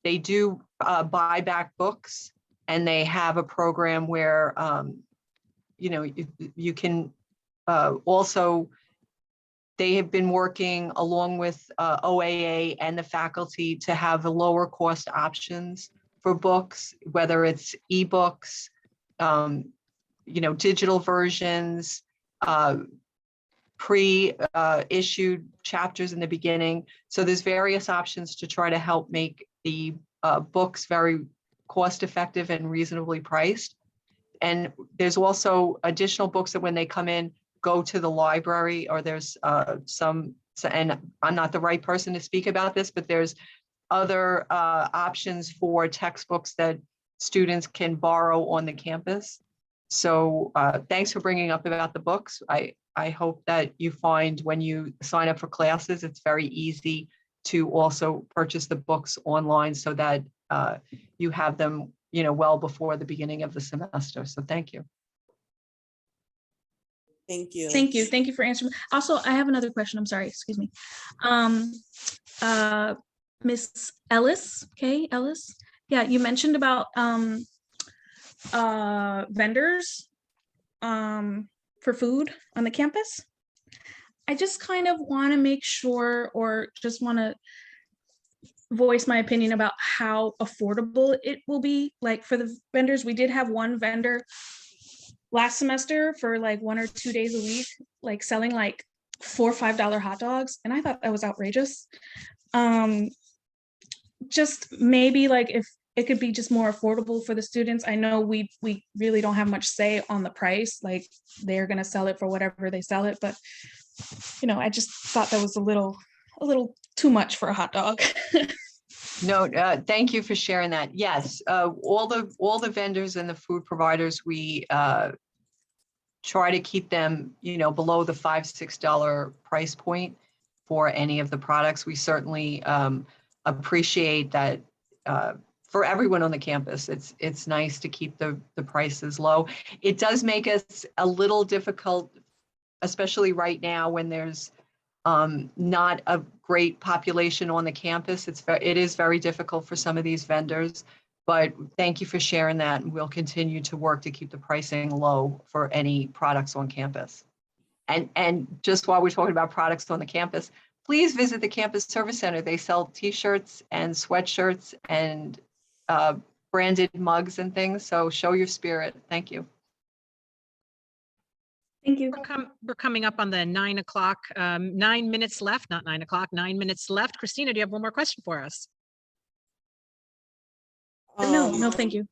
They do buy back books, and they have a program where you can also, they have been working along with OAA and the faculty to have a lower cost options for books, whether it's ebooks, digital versions, pre-issued chapters in the beginning. So there's various options to try to help make the books very cost effective and reasonably priced. And there's also additional books that when they come in, go to the library, or there's and I'm not the right person to speak about this, but there's other options for textbooks that students can borrow on the campus. So thanks for bringing up about the books. I hope that you find when you sign up for classes, it's very easy to also purchase the books online so that you have them well before the beginning of the semester. So thank you. Thank you. Thank you. Thank you for answering. Also, I have another question. I'm sorry. Excuse me. Miss Ellis, Kay Ellis. Yeah, you mentioned about vendors for food on the campus. I just kind of want to make sure, or just want to voice my opinion about how affordable it will be. Like for the vendors, we did have one vendor last semester for like 1 or 2 days a week, like selling like $4 or $5 hot dogs. And I thought that was outrageous. Just maybe like if it could be just more affordable for the students. I know we really don't have much say on the price, like they're going to sell it for whatever they sell it. But, you know, I just thought that was a little too much for a hot dog. No, thank you for sharing that. Yes, all the vendors and the food providers, we try to keep them, you know, below the $5, $6 price point for any of the products. We certainly appreciate that for everyone on the campus. It's nice to keep the prices low. It does make us a little difficult, especially right now when there's not a great population on the campus. It is very difficult for some of these vendors, but thank you for sharing that. And we'll continue to work to keep the pricing low for any products on campus. And just while we're talking about products on the campus, please visit the Campus Service Center. They sell t-shirts and sweatshirts and branded mugs and things. So show your spirit. Thank you. Thank you. We're coming up on the 9 o'clock, 9 minutes left, not 9 o'clock, 9 minutes left. Christina, do you have one more question for us? No, thank you.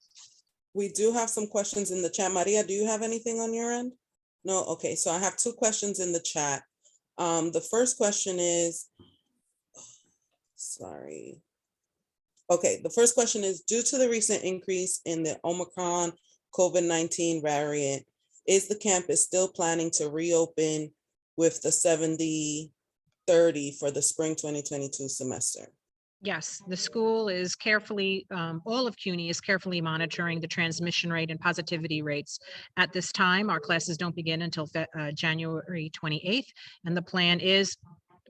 We do have some questions in the chat. Maria, do you have anything on your end? No, okay, so I have 2 questions in the chat. The first question is, sorry. Okay, the first question is, due to the recent increase in the Omicron COVID-19 variant, is the campus still planning to reopen with the 70-30 for the spring 2022 semester? Yes, the school is carefully, all of CUNY is carefully monitoring the transmission rate and positivity rates. At this time, our classes don't begin until January 28th. And the plan is,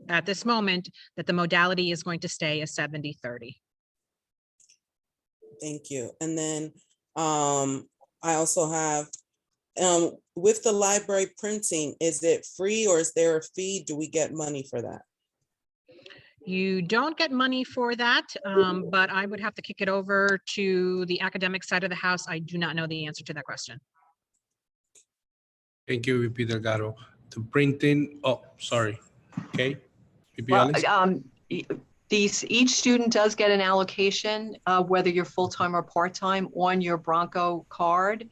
at this moment, that the modality is going to stay as 70-30. Thank you. And then I also have, with the library printing, is it free or is there a fee? Do we get money for that? You don't get money for that, but I would have to kick it over to the academic side of the house. I do not know the answer to that question. Thank you, VP Delgado. The printing, oh, sorry. Okay. VP Well, Alex? each student does get an allocation, whether you're full-time or part-time, on your Bronco card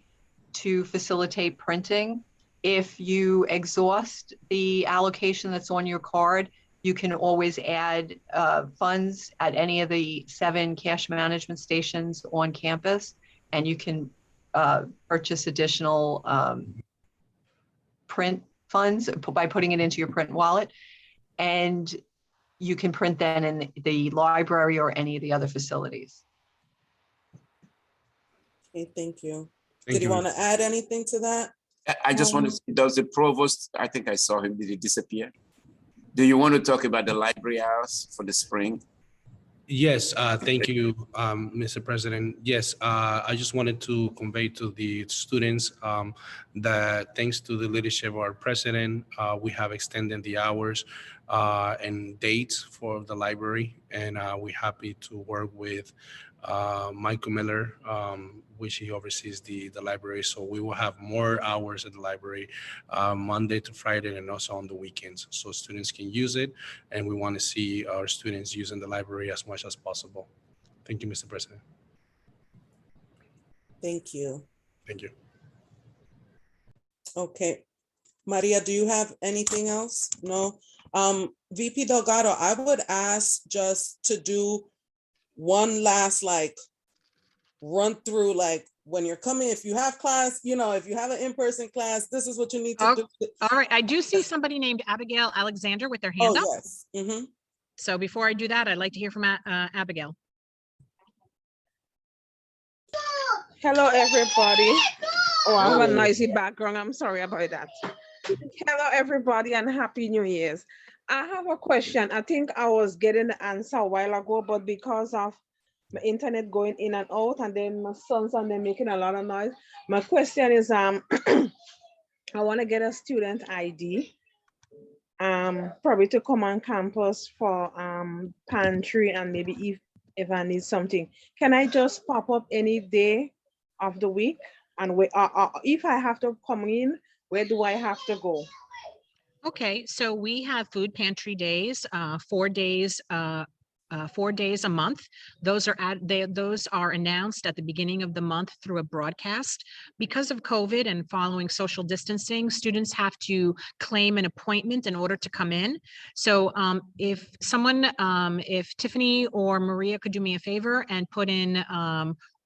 to facilitate printing. If you exhaust the allocation that's on your card, you can always add funds at any of the 7 cash management stations on campus, and you can purchase additional print funds by putting it into your print wallet. And you can print then in the library or any of the other facilities. Okay, thank you. Thank Did you want to add anything to that? I just want to, does the provost, I think I saw him, did he disappear? Do you want to talk about the library hours for the spring? Yes, thank you, Mr. President. Yes, I just wanted to convey to the students that thanks to the leadership of our president, we have extended the hours and dates for the library, and we're happy to work with Michael Miller, which he oversees the library. So we will have more hours at the library Monday to Friday and also on the weekends, so students can use it. And we want to see our students using the library as much as possible. Thank you, Mr. President. Thank you. Thank you. Okay. Maria, do you have anything else? No. VP Delgado, I would ask just to do one last run through, when you're coming, if you have class, if you have an in-person class, this is what you need to do. All right, I do see somebody named Abigail Alexander with their hand up. Yes. Mm-hmm. So before I do that, I'd like to hear from Abigail. Hello, everybody. Oh, I have a noisy background. I'm sorry about that. Hello, everybody, and Happy New Year's. I have a question. I think I was getting the answer a while ago, but because of my internet going in and out, and then my sons and they're making a lot of noise. My question is, I want to get a student ID, probably to come on campus for pantry and maybe if I need something. Can I just pop up any day of the week? And if I have to come in, where do I have to go? Okay, so we have food pantry days, 4 days, 4 days a month. Those are announced at the beginning of the month through a broadcast. Because of COVID and following social distancing, students have to claim an appointment in order to come in. So if Tiffany or Maria could do me a favor and put in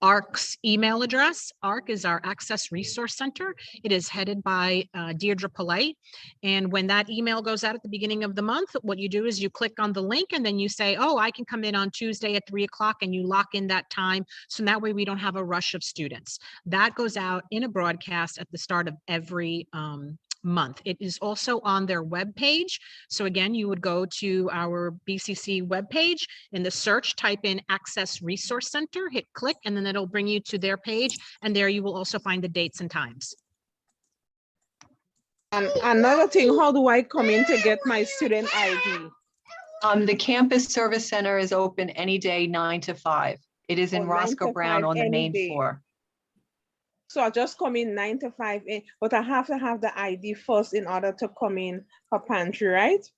ARC's email address. ARC is our Access Resource Center. It is headed by Deirdre Polite. And when that email goes out at the beginning of the month, what you do is you click on the link and then you say, oh, I can come in on Tuesday at 3 o'clock, and you lock in that time. So that way we don't have a rush of students. That goes out in a broadcast at the start of every month. It is also on their webpage. So again, you would go to our BCC webpage, in the search, type in Access Resource Center, hit click, and then it'll bring you to their page. And there you will also find the dates and times. And another thing, how do I come in to get my student ID? The Campus Service Center is open any day, 9 to 5. It is in 9 Roscoe to Brown 5 on the any main day. floor. So I just come in 9 to 5, but I have to have the ID first in order to come in for pantry, right?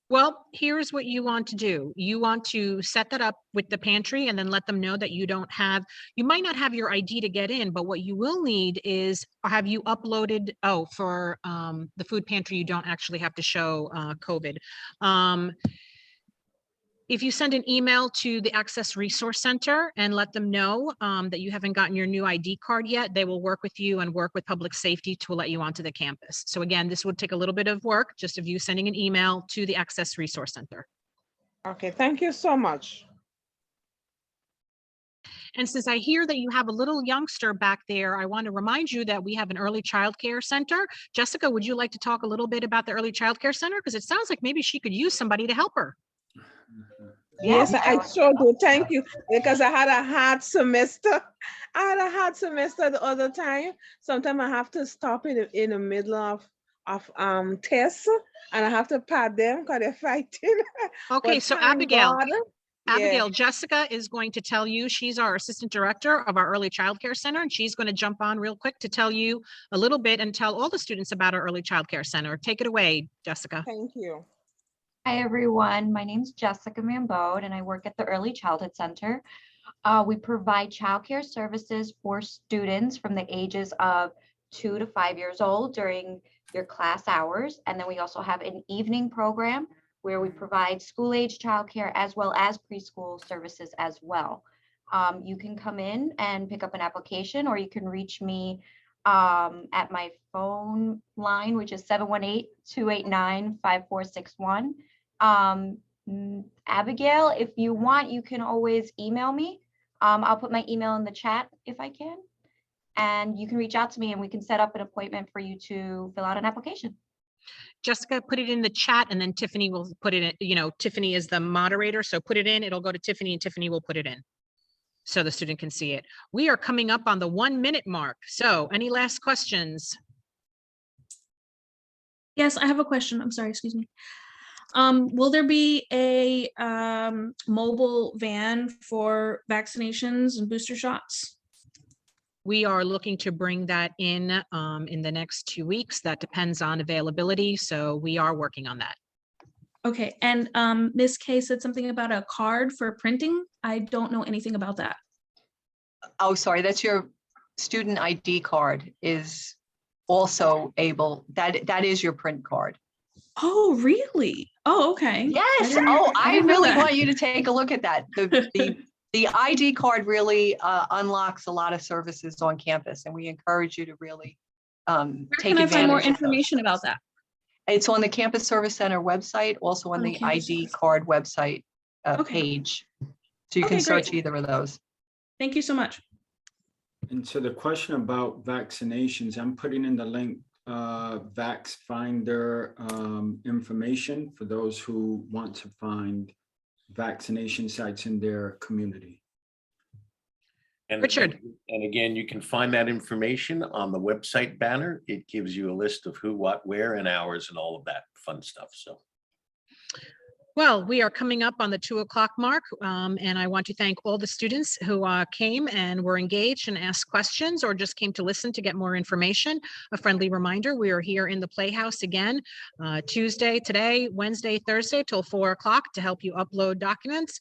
Well, here's what you want to do. You want to set that up with the pantry and then let them know that you might not have your ID to get in, but what you will need is, have you uploaded, for the food pantry, you don't actually have to show COVID. If you send an email to the Access Resource Center and let them know that you haven't gotten your new ID card yet, they will work with you and work with public safety to let you onto the campus. So again, this would take a little bit of work, just of you sending an email to the Access Resource Center. Okay, thank you so much. And since I hear that you have a little youngster back there, I want to remind you that we have an early child care center. Jessica, would you like to talk a little bit about the early child care center? Because it sounds like maybe she could use somebody to help her. Yes, I sure do. Thank you. Because I had a hard semester. I had a hard semester the other time. Sometimes I have to stop in the middle of tests, and I have to pad them because they're fighting. Okay, But so thank Abigail, God, Jessica is going to tell you, she's our assistant director of our early child care center, and she's going to jump on real quick to tell you a little bit and tell all the students about our early child care center. Take it away, Jessica. Thank you. Hi, everyone. My name is Jessica Mambode, and I work at the Early Childhood Center. We provide childcare services for students from the ages of 2 to 5 years old during your class hours. And then we also have an evening program where we provide school-age childcare as well as preschool services as well. You can come in and pick up an application, or you can reach me at my phone line, which is 718-289-5461. Abigail, if you want, you can always email me. I'll put my email in the chat if I can, and you can reach out to me and we can set up an appointment for you to fill out an application. Jessica, put it in the chat, and then Tiffany will put it in. Tiffany is the moderator, so put it in. It'll go to Tiffany, and Tiffany will put it in so the student can see it. We are coming up on the 1 minute mark. So any last questions? Yes, I have a question. I'm sorry, excuse me. Will there be a mobile van for vaccinations and booster shots? We are looking to bring that in the next 2 weeks. That depends on availability. So we are working on that. Okay, and Ms. K said something about a card for printing. I don't know anything about that. Oh, sorry, that's your student ID card is also able, that is your print card. Oh, really? Oh, okay. Yes. I really want you to take a look at that. The ID card really unlocks a lot of services on campus, and we encourage you to really take advantage. Where can I find more information about that? It's on the Campus Service Center website, also on the ID card website page. So you can search either of those. Thank you so much. And so the question about vaccinations, I'm putting in the link, Vax Finder information for those who want to find vaccination sites in their community. And, Richard. and again, you can find that information on the website banner. It gives you a list of who, what, where, and hours and all of that fun stuff. So. Well, we are coming up on the 2 o'clock mark, and I want to thank all the students who came and were engaged and asked questions or just came to listen to get more information. A friendly reminder, we are here in the Playhouse again, Tuesday, today, Wednesday, Thursday till 4 o'clock to help you upload documents.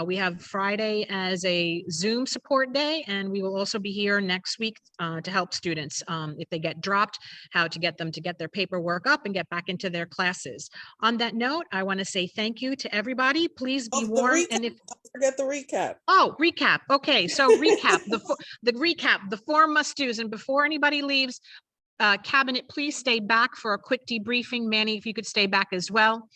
We have Friday as a Zoom support day, and we will also be here next week to help students if they get dropped, how to get them to get their paperwork up and get back into their classes. On that note, I want to say thank you to everybody. Please be warned. And if don't forget the recap. Oh, recap. Okay, so recap, the recap, the 4 must-dos. And before anybody leaves, Cabinet, please stay back for a quick debriefing. Manny, if you could stay back as well.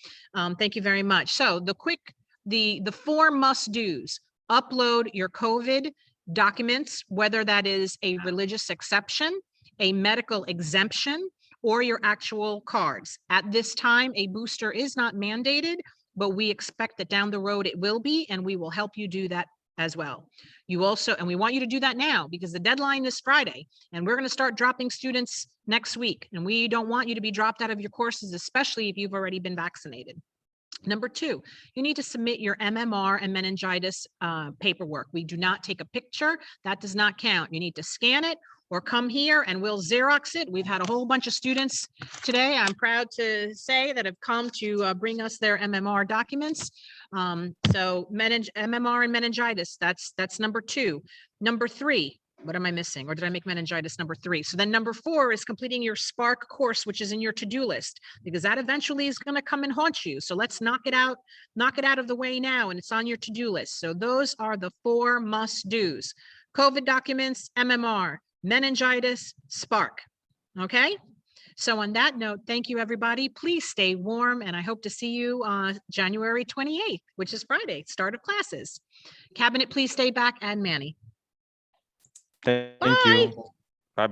Thank you very much. So the 4 must-dos: upload your COVID documents, whether that is a religious exception, a medical exemption, or your actual cards. At this time, a booster is not mandated, but we expect that down the road it will be, and we will help you do that as well. You also, and we want you to do that now because the deadline is Friday, and we're going to start dropping students next week. And we don't want you to be dropped out of your courses, especially if you've already been vaccinated. Number 2, you need to submit your MMR and meningitis paperwork. We do not take a picture. That does not count. You need to scan it or come here and we'll Xerox it. We've had a whole bunch of students today, I'm proud to say, that have come to bring us their MMR documents. So MMR and meningitis, that's number 2. Number 3, what am I missing? Or did I make meningitis number 3? So then number 4 is completing your Spark course, which is in your to-do list, because that eventually is going to come and haunt you. So let's knock it out of the way now, and it's on your to-do list. So those are the 4 must-dos: COVID documents, MMR, meningitis, Spark. Okay. So on that note, thank you, everybody. Please stay warm, and I hope to see you January 28th, which is Friday, start of classes. Cabinet, please stay back, and Manny. Thank Bye. you.